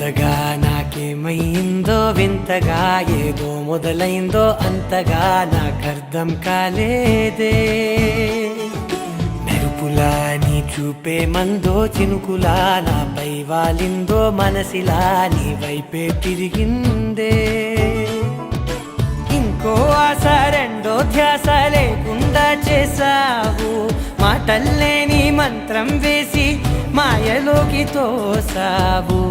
కొత్తగా నాకేమైందో వింతగా ఏదో మొదలైందో అంతగా నాకర్థం కాలేదే మెరుపులా నీ చూపే మందో చినుకులా నాపై వాలిందో మనసిలా నీ వైపే తిరిగిందే ఇంకో ఆశ రెండో ధ్యాస లేకుండా చేసావు మాటల్లేని మంత్రం వేసి మాయలోకి తోసావు